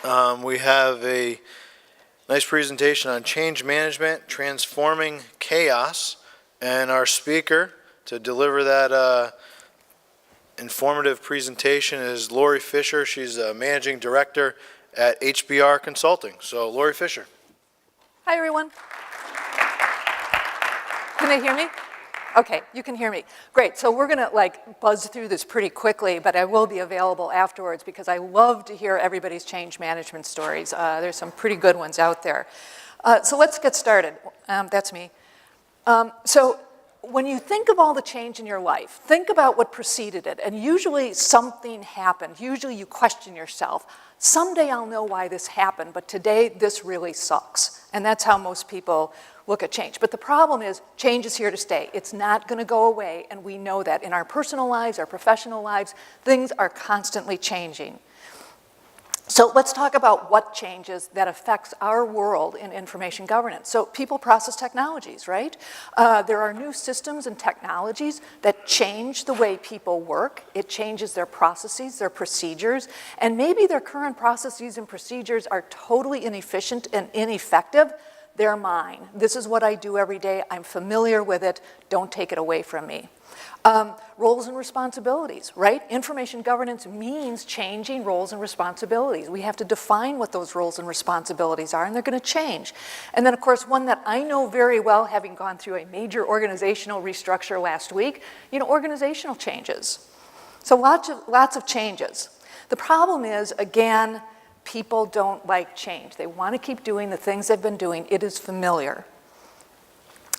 We have a nice presentation on change management, transforming chaos, and our speaker to deliver that informative presentation is Laurie Fischer. She's a managing director at HBR Consulting. So, Laurie Fischer. Hi, everyone. Can they hear me? Okay, you can hear me. Great, so we're gonna buzz through this pretty quickly, but I will be available afterwards because I love to hear everybody's change management stories. There's some pretty good ones out there. So let's get started. That's me. So when you think of all the change in your life, think about what preceded it, and usually something happened. Usually you question yourself, someday I'll know why this happened, but today this really sucks. And that's how most people look at change. But the problem is, change is here to stay. It's not gonna go away, and we know that. In our personal lives, our professional lives, things are constantly changing. So let's talk about what changes that affects our world in information governance. So people, process, technologies, right? There are new systems and technologies that change the way people work. It changes their processes, their procedures, and maybe their current processes and procedures are totally inefficient and ineffective. They're mine. This is what I do every day. I'm familiar with it. Don't take it away from me. Roles and responsibilities, right? Information governance means changing roles and responsibilities. We have to define what those roles and responsibilities are, and they're going to change. And then, of course, one that I know very well, having gone through a major organizational restructure last week, organizational changes. So lots of changes. The problem is, again, people don't like change. They want to keep doing the things they've been doing. It is familiar.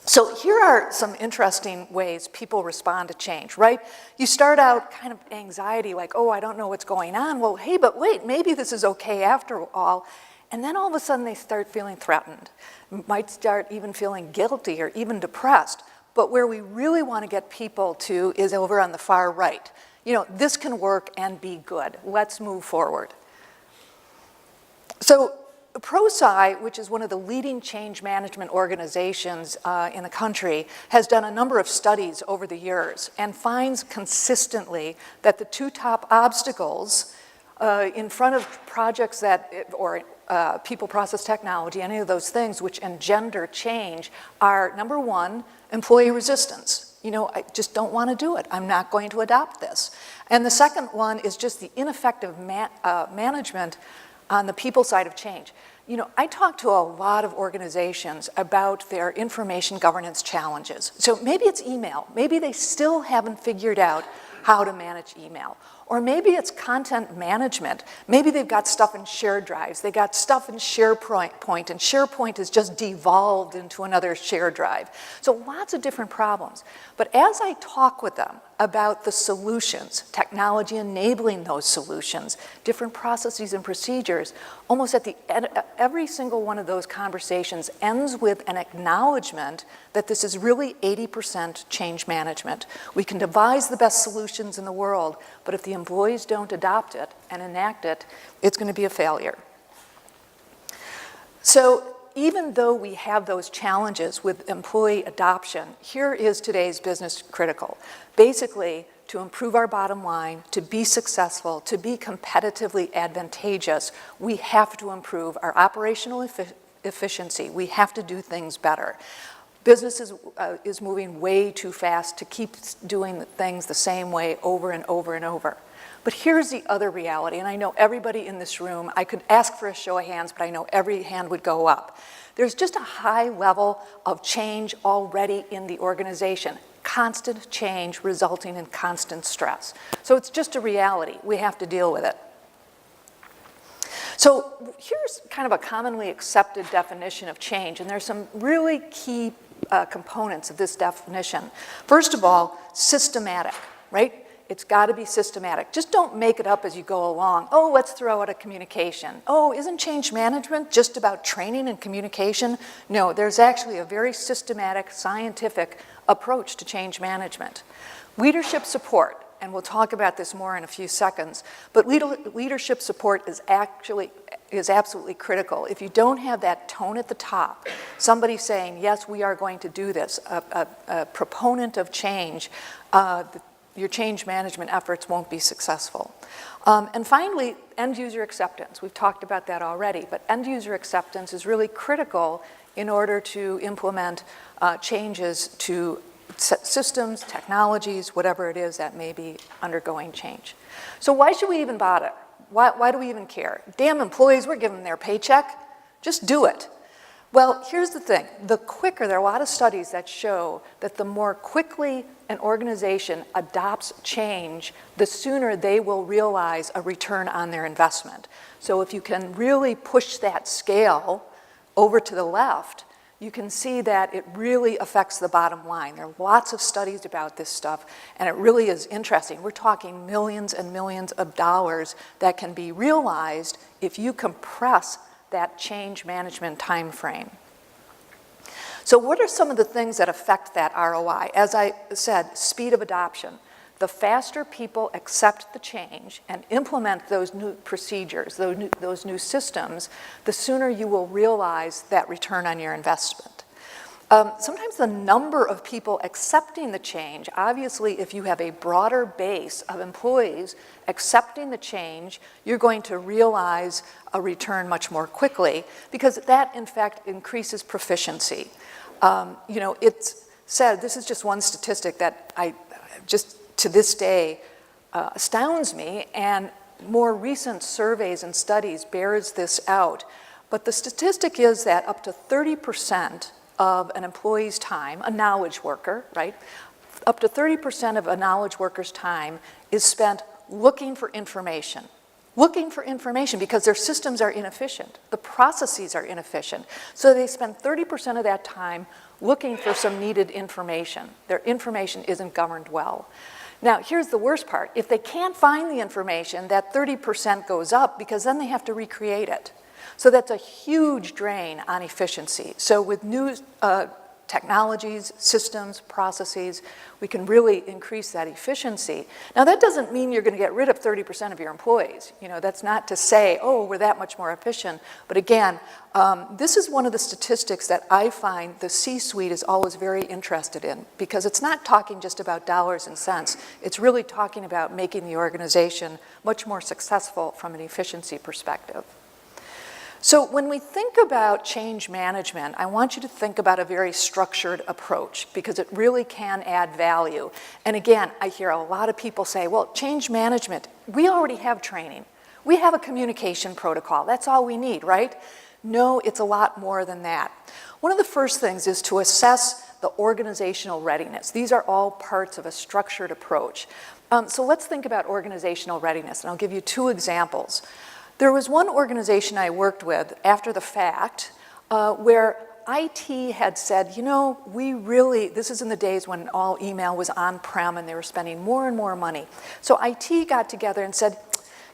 So here are some interesting ways people respond to change, right? You start out kind of anxiety, like, oh, I don't know what's going on. Well, hey, but wait, maybe this is okay after all. And then all of a sudden they start feeling threatened, might start even feeling guilty or even depressed. But where we really want to get people to is over on the far right. This can work and be good. Let's move forward. So ProSci, which is one of the leading change management organizations in the country, has done a number of studies over the years and finds consistently that the two top obstacles in front of projects or people, process, technology, any of those things which engender change are, number one, employee resistance. I just don't want to do it. I'm not going to adopt this. And the second one is just the ineffective management on the people side of change. I talk to a lot of organizations about their information governance challenges. So maybe it's email. Maybe they still haven't figured out how to manage email. Or maybe it's content management. Maybe they've got stuff in shared drives. They got stuff in SharePoint, and SharePoint has just devolved into another shared drive. So lots of different problems. But as I talk with them about the solutions, technology enabling those solutions, different processes and procedures, almost at the end, every single one of those conversations ends with an acknowledgement that this is really 80% change management. We can devise the best solutions in the world, but if the employees don't adopt it and enact it, it's going to be a failure. So even though we have those challenges with employee adoption, here is today's business critical. Basically, to improve our bottom line, to be successful, to be competitively advantageous, we have to improve our operational efficiency. We have to do things better. Business is moving way too fast to keep doing things the same way over and over and over. But here's the other reality, and I know everybody in this room, I could ask for a show of hands, but I know every hand would go up. There's just a high level of change already in the organization. Constant change resulting in constant stress. So it's just a reality. We have to deal with it. So here's kind of a commonly accepted definition of change, and there's some really key components of this definition. First of all, systematic, right? It's got to be systematic. Just don't make it up as you go along. Oh, let's throw out a communication. Oh, isn't change management just about training and communication? No, there's actually a very systematic, scientific approach to change management. Leadership support, and we'll talk about this more in a few seconds, but leadership support is absolutely critical. If you don't have that tone at the top, somebody saying, yes, we are going to do this, a proponent of change, your change management efforts won't be successful. And finally, end user acceptance. We've talked about that already, but end user acceptance is really critical in order to implement changes to systems, technologies, whatever it is that may be undergoing change. So why should we even bother? Why do we even care? Damn employees, we're giving them their paycheck. Just do it. Well, here's the thing. The quicker, there are a lot of studies that show that the more quickly an organization adopts change, the sooner they will realize a return on their investment. So if you can really push that scale over to the left, you can see that it really affects the bottom line. There are lots of studies about this stuff, and it really is interesting. We're talking millions and millions of dollars that can be realized if you compress that change management time frame. So what are some of the things that affect that ROI? As I said, speed of adoption. The faster people accept the change and implement those new procedures, those new systems, the sooner you will realize that return on your investment. Sometimes the number of people accepting the change, obviously if you have a broader base of employees accepting the change, you're going to realize a return much more quickly because that in fact increases proficiency. It's said, this is just one statistic that I just to this day astounds me, and more recent surveys and studies bears this out. But the statistic is that up to 30% of an employee's time, a knowledge worker, right? Up to 30% of a knowledge worker's time is spent looking for information because their systems are inefficient. The processes are inefficient. So they spend 30% of that time looking for some needed information. Their information isn't governed well. Now, here's the worst part. If they can't find the information, that 30% goes up because then they have to recreate it. So that's a huge drain on efficiency. So with new technologies, systems, processes, we can really increase that efficiency. Now that doesn't mean you're going to get rid of 30% of your employees. That's not to say, oh, we're that much more efficient. But again, this is one of the statistics that I find the C-suite is always very interested in because it's not talking just about dollars and cents. It's really talking about making the organization much more successful from an efficiency perspective. So when we think about change management, I want you to think about a very structured approach because it really can add value. And again, I hear a lot of people say, well, change management, we already have training. We have a communication protocol. That's all we need, right? No, it's a lot more than that. One of the first things is to assess the organizational readiness. These are all parts of a structured approach. So let's think about organizational readiness, and I'll give you two examples. There was one organization I worked with after the fact where IT had said, this is in the days when all email was on-prem and they were spending more and more money. So IT got together and said,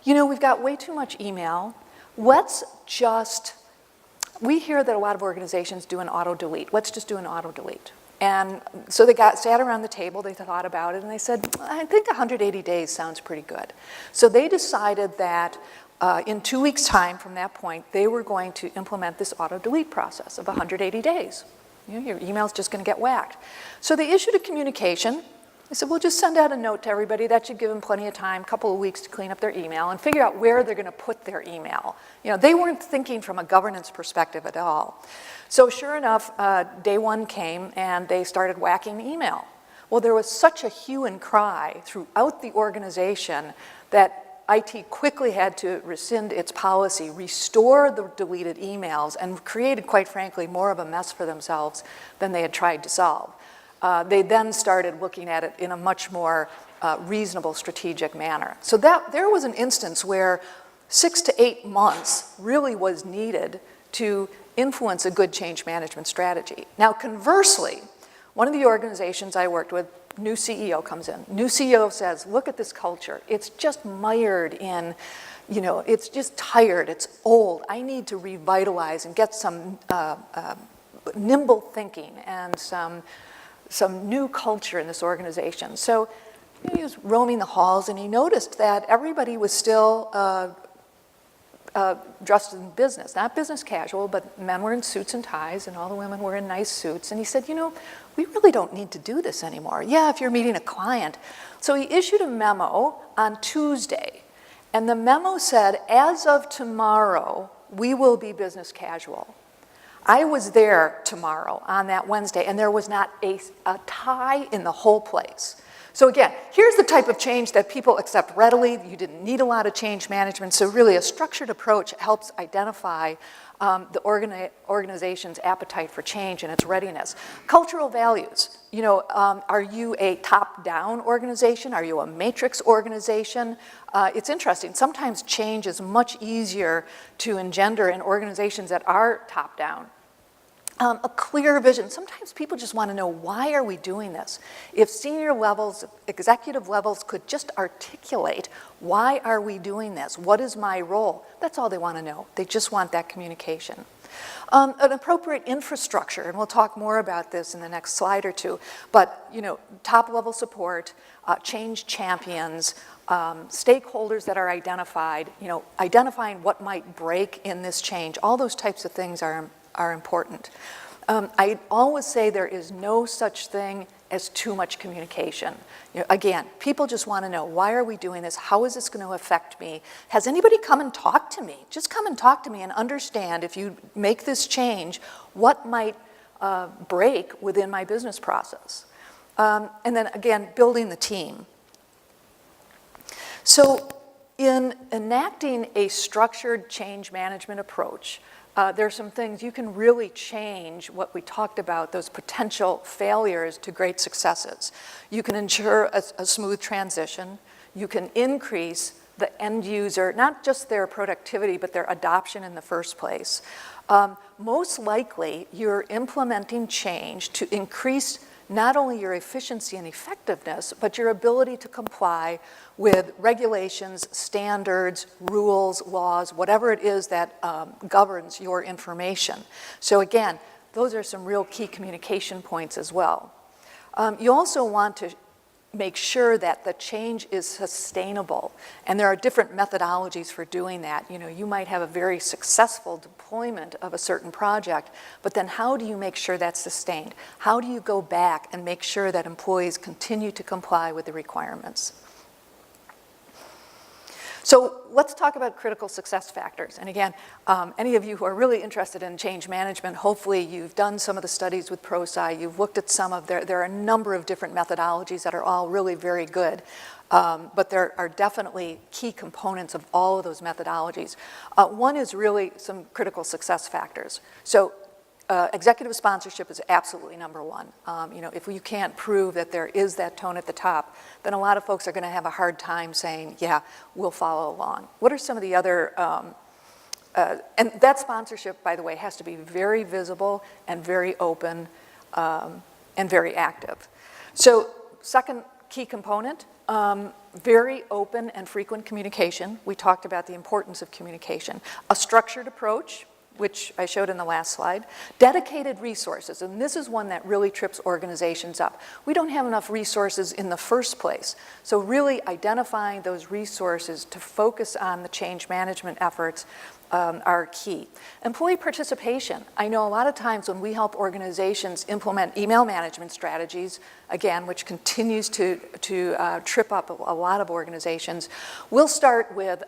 we've got way too much email. We hear that a lot of organizations do an auto-delete. Let's just do an auto-delete. And so they sat around the table, they thought about it, and they said, I think 180 days sounds pretty good. So they decided that in 2 weeks' time from that point, they were going to implement this auto-delete process of 180 days. Your email's just going to get whacked. So they issued a communication. They said, we'll just send out a note to everybody. That should give them plenty of time, a couple of weeks to clean up their email and figure out where they're going to put their email. They weren't thinking from a governance perspective at all. So sure enough, day one came and they started whacking email. Well, there was such a hue and cry throughout the organization that IT quickly had to rescind its policy, restore the deleted emails, and created, quite frankly, more of a mess for themselves than they had tried to solve. They then started looking at it in a much more reasonable, strategic manner. So there was an instance where 6 to 8 months really was needed to influence a good change management strategy. Now, conversely, one of the organizations I worked with, new CEO comes in. New CEO says, look at this culture. It's just mired in, it's just tired, it's old. I need to revitalize and get some nimble thinking and some new culture in this organization. So he was roaming the halls and he noticed that everybody was still dressed in business, not business casual, but men were in suits and ties and all the women were in nice suits. And he said, you know, we really don't need to do this anymore. Yeah, if you're meeting a client. So he issued a memo on Tuesday. And the memo said, as of tomorrow, we will be business casual. I was there tomorrow on that Wednesday, and there was not a tie in the whole place. So again, here's the type of change that people accept readily. You didn't need a lot of change management. So really a structured approach helps identify the organization's appetite for change and its readiness. Cultural values. You know, are you a top-down organization? Are you a matrix organization? It's interesting. Sometimes change is much easier to engender in organizations that are top-down. A clear vision. Sometimes people just want to know, why are we doing this? If senior levels, executive levels could just articulate, why are we doing this? What is my role? That's all they want to know. They just want that communication. An appropriate infrastructure, and we'll talk more about this in the next slide or two, but you know, top-level support, change champions, stakeholders that are identified, you know, identifying what might break in this change, all those types of things are important. I always say there is no such thing as too much communication. You know, again, people just want to know, why are we doing this? How is this going to affect me? Has anybody come and talked to me? Just come and talk to me and understand, if you make this change, what might break within my business process. And then again, building the team. So in enacting a structured change management approach, there are some things you can really change what we talked about, those potential failures to great successes. You can ensure a smooth transition. You can increase the end user, not just their productivity, but their adoption in the first place. Most likely, you're implementing change to increase not only your efficiency and effectiveness, but your ability to comply with regulations, standards, rules, laws, whatever it is that governs your information. So again, those are some real key communication points as well. You also want to make sure that the change is sustainable. And there are different methodologies for doing that. You know, you might have a very successful deployment of a certain project, but then how do you make sure that's sustained? How do you go back and make sure that employees continue to comply with the requirements? So let's talk about critical success factors. And again, any of you who are really interested in change management, hopefully you've done some of the studies with ProSci, you've looked at some of there are a number of different methodologies that are all really very good. But there are definitely key components of all of those methodologies. One is really some critical success factors. So executive sponsorship is absolutely number one. You know, if you can't prove that there is that tone at the top, then a lot of folks are going to have a hard time saying, yeah, we'll follow along. What are some of the other, and that sponsorship, by the way, has to be very visible and very open and very active. So second key component, very open and frequent communication. We talked about the importance of communication. A structured approach, which I showed in the last slide. Dedicated resources, and this is one that really trips organizations up. We don't have enough resources in the first place. So really identifying those resources to focus on the change management efforts are key. Employee participation. I know a lot of times when we help organizations implement email management strategies, again, which continues to trip up a lot of organizations, we'll start with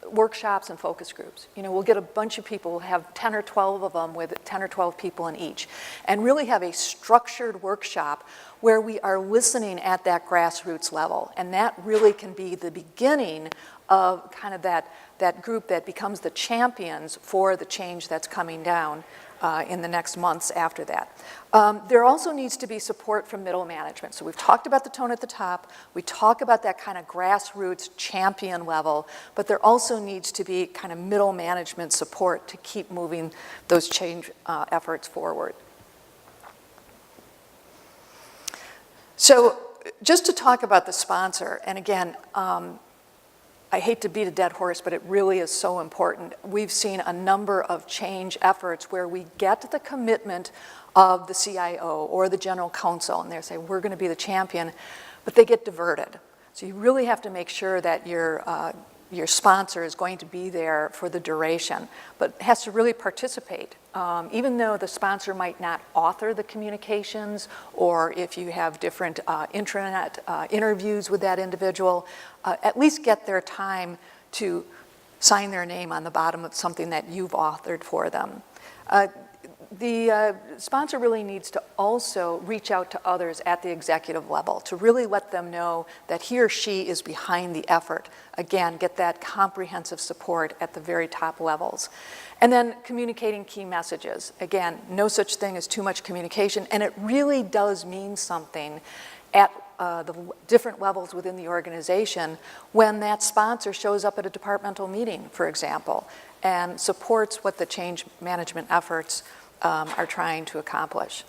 workshops and focus groups. You know, we'll get a bunch of people, we'll have 10 or 12 of them with 10 or 12 people in each, and really have a structured workshop where we are listening at that grassroots level. And that really can be the beginning of kind of that group that becomes the champions for the change that's coming down in the next months after that. There also needs to be support from middle management. So we've talked about the tone at the top, we talk about that kind of grassroots champion level, but there also needs to be kind of middle management support to keep moving those change efforts forward. So just to talk about the sponsor, and again, I hate to beat a dead horse, but it really is so important. We've seen a number of change efforts where we get the commitment of the CIO or the general counsel, and they say, we're going to be the champion, but they get diverted. So you really have to make sure that you're your sponsor is going to be there for the duration, but has to really participate. Even though the sponsor might not author the communications, or if you have different intranet interviews with that individual, at least get their time to sign their name on the bottom of something that you've authored for them. The sponsor really needs to also reach out to others at the executive level to really let them know that he or she is behind the effort. Again, get that comprehensive support at the very top levels. And then communicating key messages. Again, no such thing as too much communication, and it really does mean something at the different levels within the organization when that sponsor shows up at a departmental meeting, for example, and supports what the change management efforts are trying to accomplish.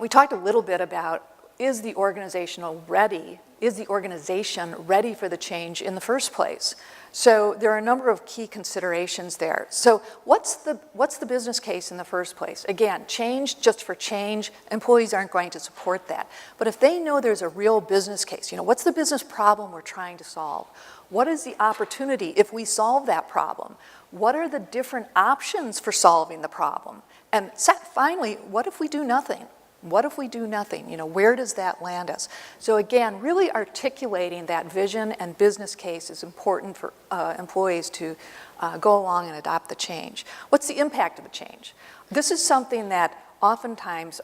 We talked a little bit about, is the organization ready for the change in the first place? So there are a number of key considerations there. So what's the business case in the first place? Again, change just for change, employees aren't going to support that. But if they know there's a real business case, what's the business problem we're trying to solve? What is the opportunity if we solve that problem? What are the different options for solving the problem? And finally, what if we do nothing? What if we do nothing? Where does that land us? So again, really articulating that vision and business case is important for employees to go along and adopt the change. What's the impact of the change? This is something that oftentimes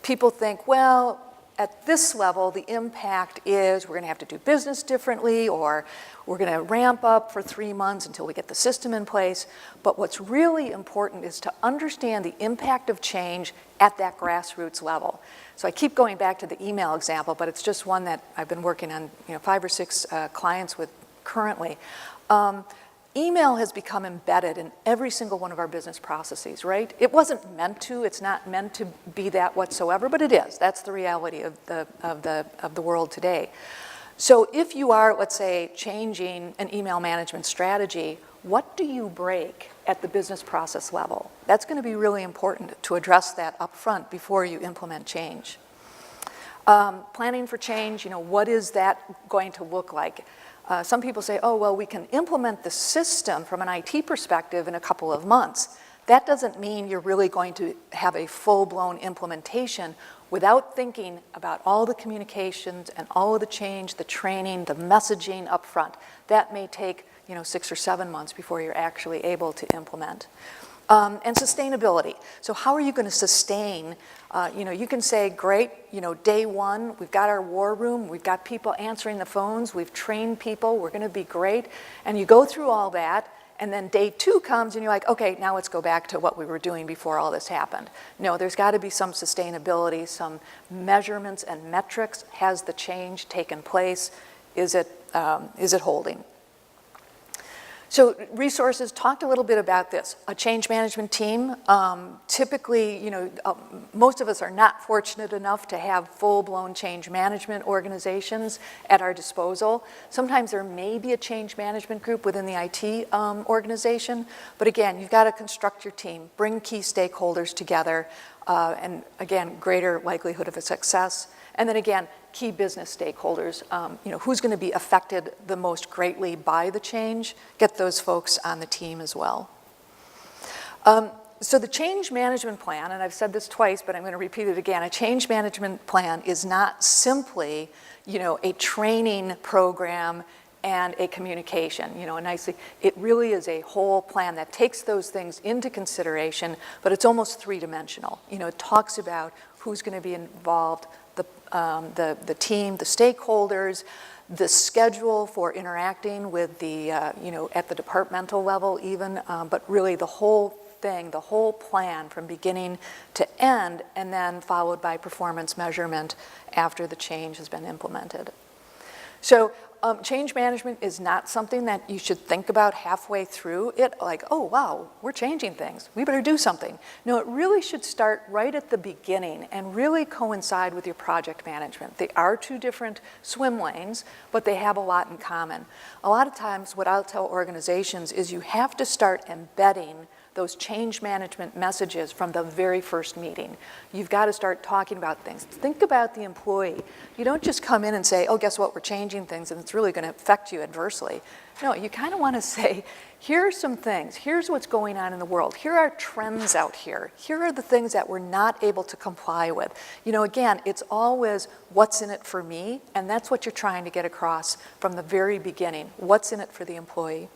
people think, well, at this level, the impact is we're going to have to do business differently, or we're going to ramp up for 3 months until we get the system in place. But what's really important is to understand the impact of change at that grassroots level. So I keep going back to the email example, but it's just one that I've been working on 5 or 6 clients with currently. Email has become embedded in every single one of our business processes, right? It wasn't meant to, it's not meant to be that whatsoever, but it is. That's the reality of the world today. So if you are, let's say, changing an email management strategy, what do you break at the business process level? That's going to be really important to address that up front before you implement change. Planning for change, what is that going to look like? Some people say, oh, well, we can implement the system from an IT perspective in a couple of months. That doesn't mean you're really going to have a full-blown implementation without thinking about all the communications and all of the change, the training, the messaging up front. That may take 6 or 7 months before you're actually able to implement. And sustainability. So how are you going to sustain, you can say, great, day one, we've got our war room, we've got people answering the phones, we've trained people, we're going to be great. And you go through all that, and then day 2 comes and you're like, okay, now let's go back to what we were doing before all this happened. No, there's got to be some sustainability, some measurements and metrics. Has the change taken place? Is it holding? So resources, talked a little bit about this. A change management team, typically, most of us are not fortunate enough to have full-blown change management organizations at our disposal. Sometimes there may be a change management group within the IT organization, but again, you've got to construct your team, bring key stakeholders together, and again, greater likelihood of a success. And then again, key business stakeholders, who's going to be affected the most greatly by the change, get those folks on the team as well. So the change management plan, and I've said this twice, but I'm going to repeat it again, a change management plan is not simply, a training program and a communication, it really is a whole plan that takes those things into consideration, but it's almost 3-dimensional. It talks about who's going to be involved, the team, the stakeholders, the schedule for interacting with the, at the departmental level even, but really the whole thing, the whole plan from beginning to end, and then followed by performance measurement after the change has been implemented. So change management is not something that you should think about halfway through it, like, oh, wow, we're changing things. We better do something. No, it really should start right at the beginning and really coincide with your project management. They are 2 different swim lanes, but they have a lot in common. A lot of times what I'll tell organizations is you have to start embedding those change management messages from the very first meeting. You've got to start talking about things. Think about the employee. You don't just come in and say, oh, guess what, we're changing things and it's really going to affect you adversely. No, you kind of want to say, here are some things. Here's what's going on in the world. Here are trends out here. Here are the things that we're not able to comply with. You know, again, it's always what's in it for me, and that's what you're trying to get across from the very beginning. What's in it for the employee?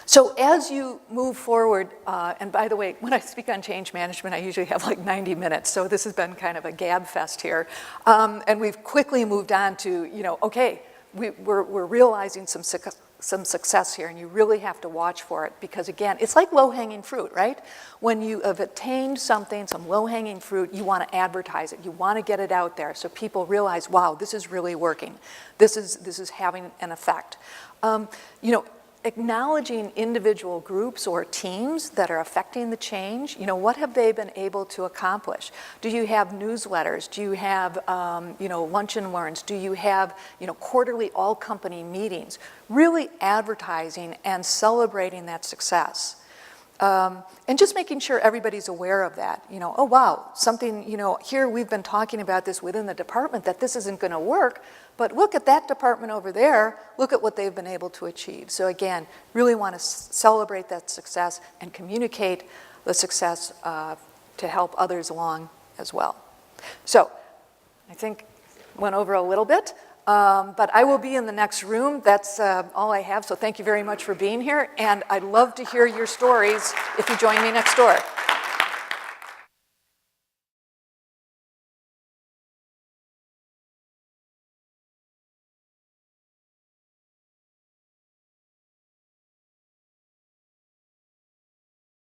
So as you move forward, and by the way, when I speak on change management, I usually have like 90 minutes, so this has been kind of a gab fest here. And we've quickly moved on to, you know, okay, we're realizing some success here, and you really have to watch for it because, again, it's like low-hanging fruit, right? When you have attained something, some low-hanging fruit, you want to advertise it. You want to get it out there so people realize, wow, this is really working. This is having an effect. You know, acknowledging individual groups or teams that are affecting the change, you know, what have they been able to accomplish? Do you have newsletters? Do you have, you know, lunch and learns? Do you have, you know, quarterly all-company meetings? Really advertising and celebrating that success. And just making sure everybody's aware of that. You know, oh, wow, something, you know, here we've been talking about this within the department that this isn't going to work, but look at that department over there, look at what they've been able to achieve. So again, really want to celebrate that success and communicate the success to help others along as well. So I think went over a little bit. But I will be in the next room. That's all I have. So thank you very much for being here. And I'd love to hear your stories if you join me next door.